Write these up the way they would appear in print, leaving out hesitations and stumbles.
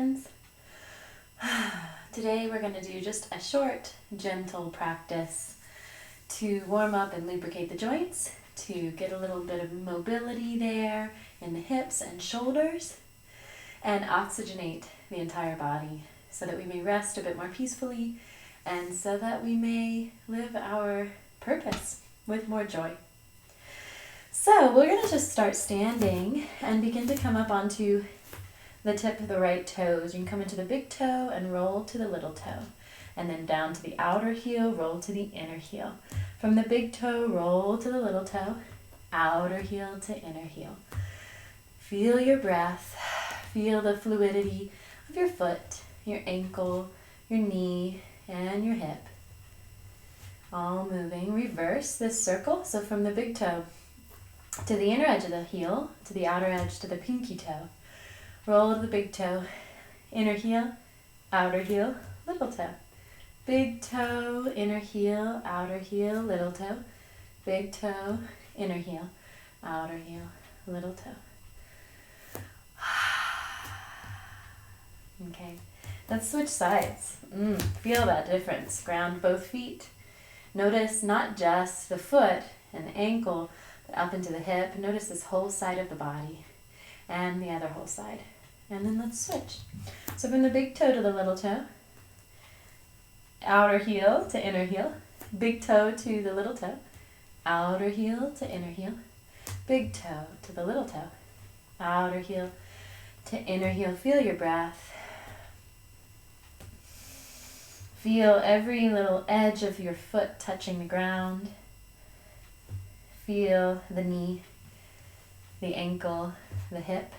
friends. Today we're going to do just a short, gentle practice to warm up and lubricate the joints, to get a little bit of mobility there in the hips and shoulders, and oxygenate the entire body so that we may rest a bit more peacefully and so that we may live our purpose with more joy. So we're going to just start standing and begin to come up onto the tip of the right toes. You can come into the big toe and roll to the little toe. And then down to the outer heel, roll to the inner heel. From the big toe, roll to the little toe, outer heel to inner heel. Feel your breath. Feel the fluidity of your foot, your ankle, your knee, and your hip. All moving. Reverse this circle. So from the big toe to the inner edge of the heel, to the outer edge to the pinky toe. Roll to the big toe, inner heel, outer heel, little toe. Big toe, inner heel, outer heel, little toe. Big toe, inner heel, outer heel, little toe. Okay, let's switch sides. Feel that difference. Ground both feet. Notice not just the foot and the ankle, but up into the hip. Notice this whole side of the body and the other whole side. And then let's switch. So from the big toe to the little toe, outer heel to inner heel, big toe to the little toe, outer heel to inner heel, big toe to the little toe, outer heel to inner heel. Feel your breath. Feel every little edge of your foot touching the ground. Feel the knee, the ankle, the hip.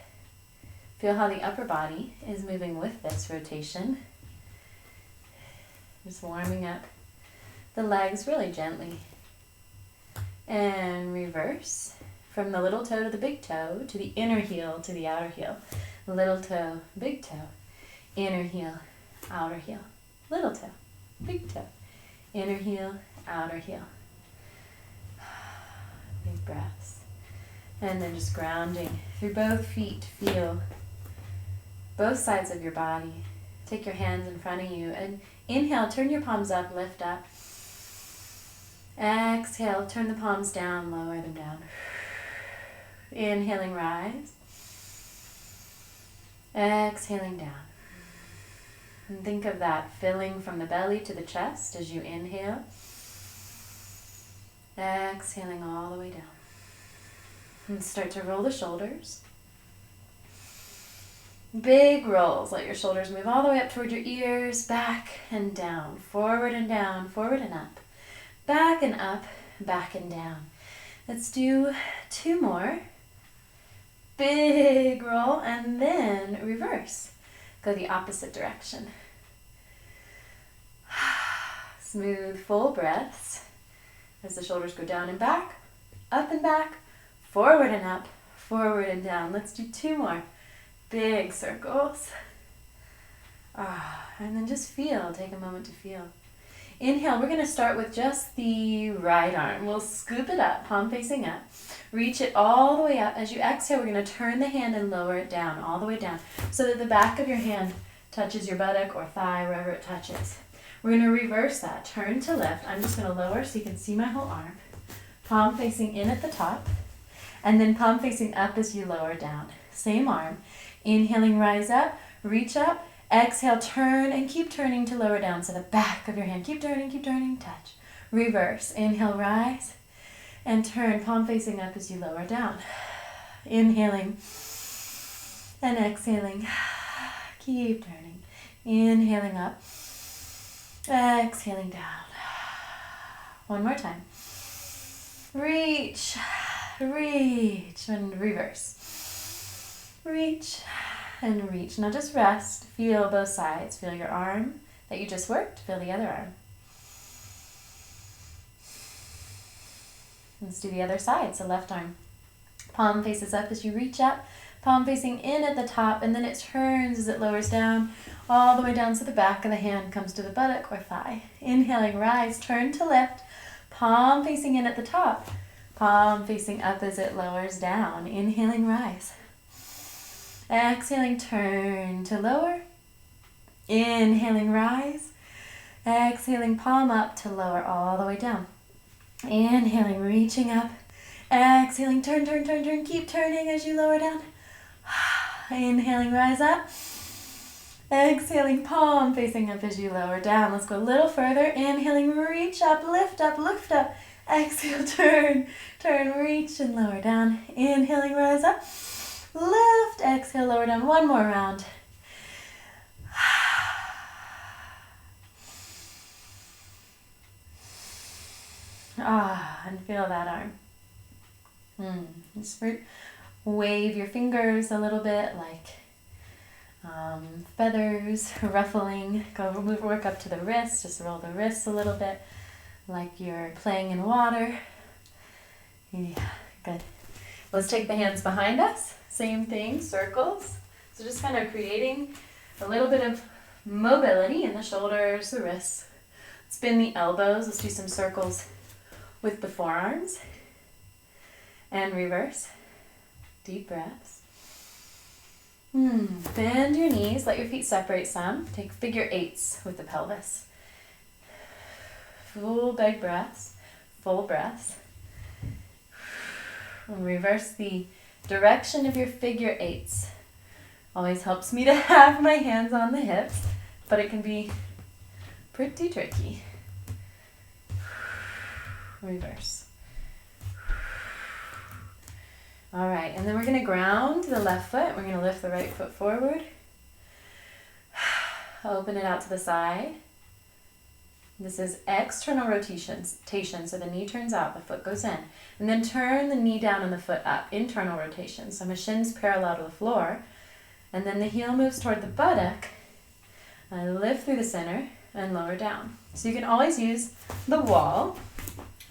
Feel how the upper body is moving with this rotation. Just warming up the legs really gently. And reverse. From the little toe to the big toe, to the inner heel to the outer heel. Little toe, big toe, inner heel, outer heel. Little toe, big toe, inner heel, outer heel. Big breaths. And then just grounding through both feet. Feel both sides of your body. Take your hands in front of you and inhale, turn your palms up, lift up. Exhale, turn the palms down, lower them down. Inhaling, rise. Exhaling down. And think of that filling from the belly to the chest as you inhale. Exhaling all the way down. And start to roll the shoulders. Big rolls. Let your shoulders move all the way up toward your ears, back and down, forward and down, forward and up, back and up, back and down. Let's do 2 more. Big roll and then reverse. Go the opposite direction. Smooth, full breaths as the shoulders go down and back, up and back, forward and up, forward and down. Let's do 2 more. Big circles. And then just feel. Take a moment to feel. Inhale. We're going to start with just the right arm. We'll scoop it up, palm facing up. Reach it all the way up. As you exhale, we're going to turn the hand and lower it down, all the way down, so that the back of your hand touches your buttock or thigh, wherever it touches. We're going to reverse that. Turn to lift. I'm just going to lower so you can see my whole arm. Palm facing in at the top, and then palm facing up as you lower down. Same arm. Inhaling, rise up, reach up. Exhale, turn and keep turning to lower down. So the back of your hand, keep turning, touch. Reverse. Inhale, rise and turn, palm facing up as you lower down. Inhaling and exhaling. Keep turning. Inhaling up. Exhaling down. One more time. Reach, and reverse. Reach and reach. Now just rest. Feel both sides. Feel your arm that you just worked. Feel the other arm. Let's do the other side. So left arm. Palm faces up as you reach up. Palm facing in at the top, and then it turns as it lowers down, all the way down so the back of the hand comes to the buttock or thigh. Inhaling, rise, turn to lift. Palm facing in at the top. Palm facing up as it lowers down. Inhaling, rise. Exhaling, turn to lower. Inhaling, rise. Exhaling, palm up to lower all the way down. Inhaling, reaching up. Exhaling, turn, turn, turn, turn. Keep turning as you lower down. Inhaling, rise up. Exhaling, palm facing up as you lower down. Let's go a little further. Inhaling, reach up, lift up, lift up. Exhale, turn, turn, reach and lower down. Inhaling, rise up. Lift, exhale, lower down. One more round. And feel that arm. Just wave your fingers a little bit like feathers ruffling. Work up to the wrist. Just roll the wrists a little bit like you're playing in water. Yeah, good. Let's take the hands behind us. Same thing, circles. So just kind of creating a little bit of mobility in the shoulders, the wrists. Spin the elbows. Let's do some circles with the forearms. And reverse. Deep breaths. Bend your knees. Let your feet separate some. Take figure eights with the pelvis. Full big breaths. Full breaths. And reverse the direction of your figure eights. Always helps me to have my hands on the hips, but it can be pretty tricky. Reverse. All right, and then we're going to ground the left foot. We're going to lift the right foot forward. Open it out to the side. This is external rotation, so the knee turns out, the foot goes in. And then turn the knee down and the foot up, internal rotation. So my shin's parallel to the floor. And then the heel moves toward the buttock. I lift through the center and lower down. So you can always use the wall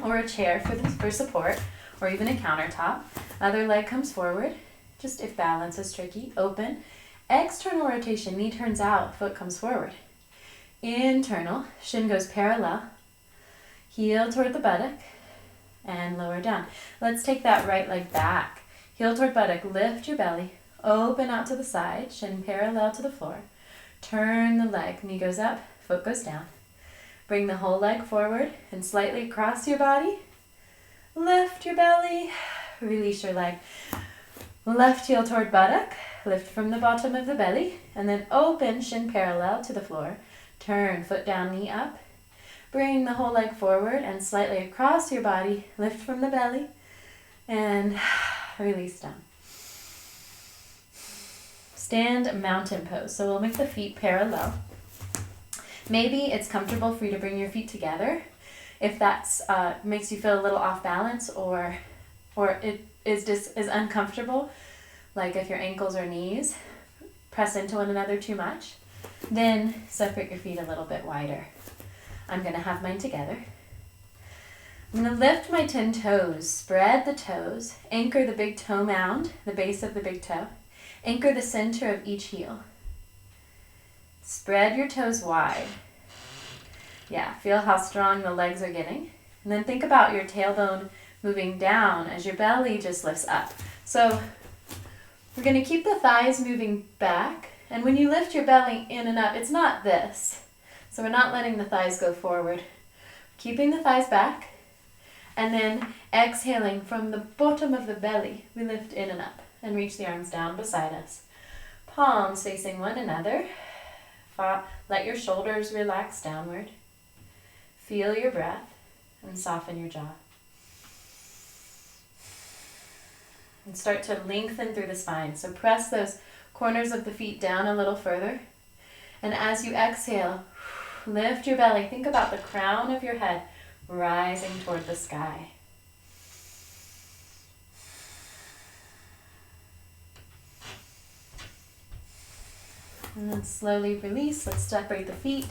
or a chair for support, or even a countertop. Other leg comes forward, just if balance is tricky. Open. External rotation, knee turns out, foot comes forward. Internal, shin goes parallel. Heel toward the buttock and lower down. Let's take that right leg back. Heel toward buttock, lift your belly. Open out to the side, shin parallel to the floor. Turn the leg, knee goes up, foot goes down. Bring the whole leg forward and slightly across your body. Lift your belly, release your leg. Left heel toward buttock, lift from the bottom of the belly, and then open, shin parallel to the floor. Turn, foot down, knee up. Bring the whole leg forward and slightly across your body. Lift from the belly and release down. Stand mountain pose. So we'll make the feet parallel. Maybe it's comfortable for you to bring your feet together. If that's makes you feel a little off balance, or it is uncomfortable, like if your ankles or knees press into one another too much, then separate your feet a little bit wider. I'm going to have mine together. I'm going to lift my 10 toes, spread the toes, anchor the big toe mound, the base of the big toe, anchor the center of each heel. Spread your toes wide. Yeah, feel how strong the legs are getting. And then think about your tailbone moving down as your belly just lifts up. So we're going to keep the thighs moving back. And when you lift your belly in and up, it's not this. So we're not letting the thighs go forward. Keeping the thighs back. And then exhaling from the bottom of the belly, we lift in and up and reach the arms down beside us. Palms facing one another. Let your shoulders relax downward. Feel your breath and soften your jaw. And start to lengthen through the spine. So press those corners of the feet down a little further. And as you exhale, lift your belly. Think about the crown of your head rising toward the sky. And then slowly release. Let's separate the feet.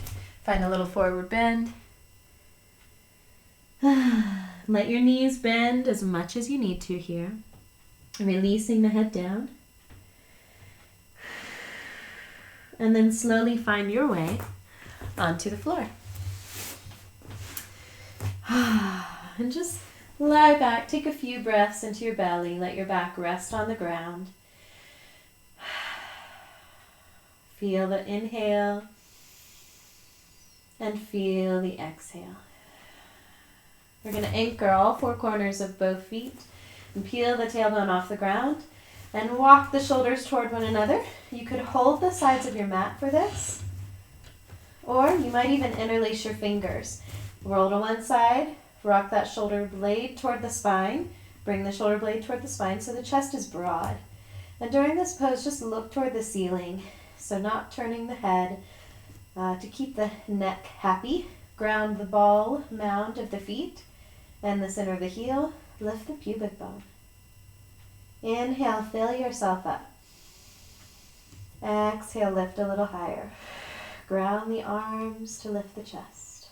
Find a little forward bend. Let your knees bend as much as you need to here. Releasing the head down. And then slowly find your way onto the floor. And just lie back. Take a few breaths into your belly. Let your back rest on the ground. Feel the inhale And feel the exhale. We're going to anchor all four corners of both feet and peel the tailbone off the ground and walk the shoulders toward one another. You could hold the sides of your mat for this, or you might even interlace your fingers. Roll to one side, rock that shoulder blade toward the spine, bring the shoulder blade toward the spine so the chest is broad. And during this pose, just look toward the ceiling, so not turning the head. To keep the neck happy, ground the ball mound of the feet and the center of the heel. Lift the pubic bone. Inhale, fill yourself up. Exhale, lift a little higher. Ground the arms to lift the chest.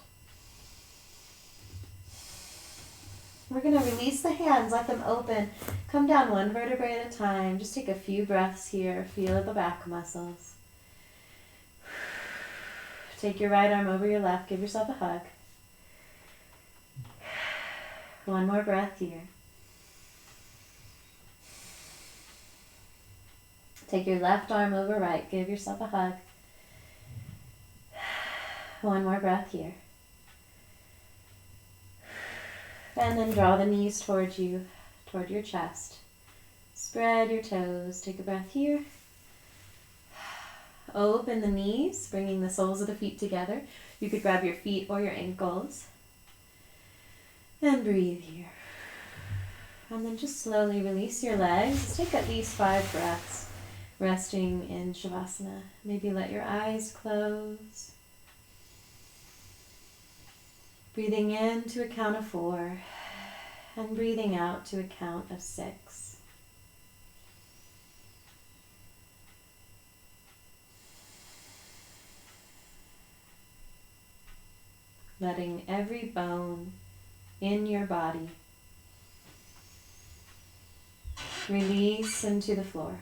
We're going to release the hands, let them open. Come down one vertebrae at a time. Just take a few breaths here. Feel the back muscles. Take your right arm over your left. Give yourself a hug. One more breath here. Take your left arm over right. Give yourself a hug. One more breath here. And then draw the knees towards you, toward your chest. Spread your toes. Take a breath here. Open the knees, bringing the soles of the feet together. You could grab your feet or your ankles. And breathe here. And then just slowly release your legs. Take at least 5 breaths, resting in Shavasana. Maybe let your eyes close. Breathing in to a count of 4, and breathing out to a count of 6. Letting every bone in your body release into the floor.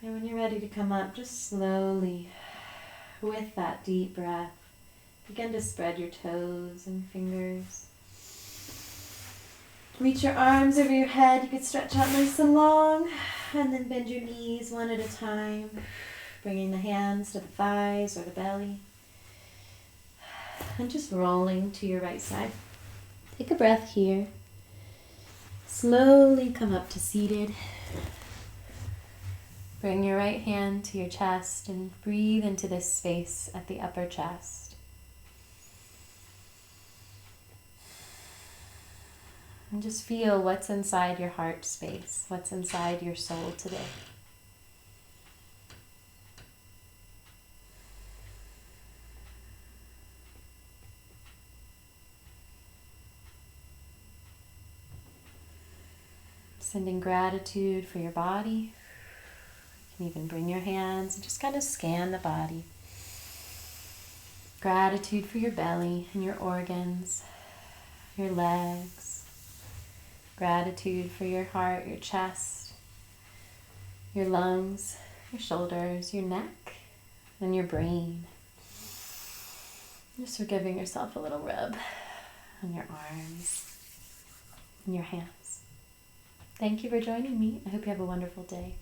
And when you're ready to come up, just slowly, with that deep breath, begin to spread your toes and fingers. Reach your arms over your head. You could stretch out nice and long, and then bend your knees one at a time, bringing the hands to the thighs or the belly, and just rolling to your right side. Take a breath here. Slowly come up to seated. Bring your right hand to your chest and breathe into this space at the upper chest. And just feel what's inside your heart space, what's inside your soul today. Sending gratitude for your body. You can even bring your hands and just kind of scan the body. Gratitude for your belly and your organs, your legs. Gratitude for your heart, your chest, your lungs, your shoulders, your neck, and your brain. Just for giving yourself a little rub on your arms and your hands. Thank you for joining me. I hope you have a wonderful day.